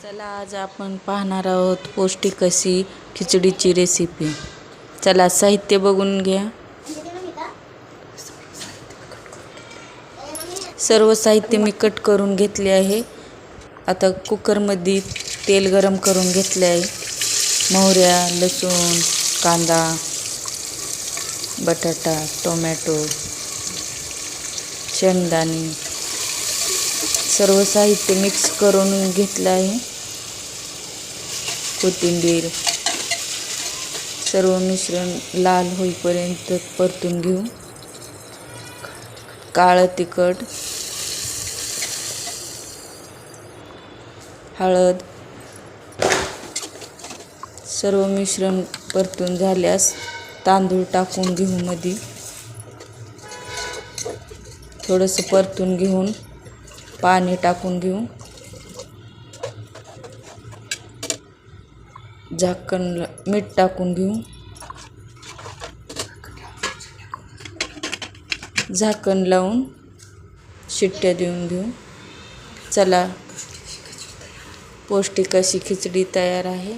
चला आज आपण पाहणार आहोत पौष्टिक अशी खिचडीची रेसिपी। चला साहित्य बघून घ्या। सर्व साहित्य मी कट करून घेतले आहे। आता कुकरमध्ये तेल गरम करून घेतले आहे। मोहऱ्या, लसूण, कांदा, बटाटा, टोमॅटो, शेंगदाणे सर्व साहित्य मिक्स करून घेतले आहे। कोथिंबीर सर्व मिश्रण लाल होईपर्यंत परतून घेऊ। काळं तिखट, हळद सर्व मिश्रण परतून झाल्यास तांदूळ टाकून घेऊ। मध्ये थोडंसं परतून घेऊन पाणी टाकून घेऊ। झाकण मीठ टाकून घेऊ। झाकण लावून शिट्ट्या देऊन घेऊ। चला पौष्टिक अशी खिचडी तयार आहे।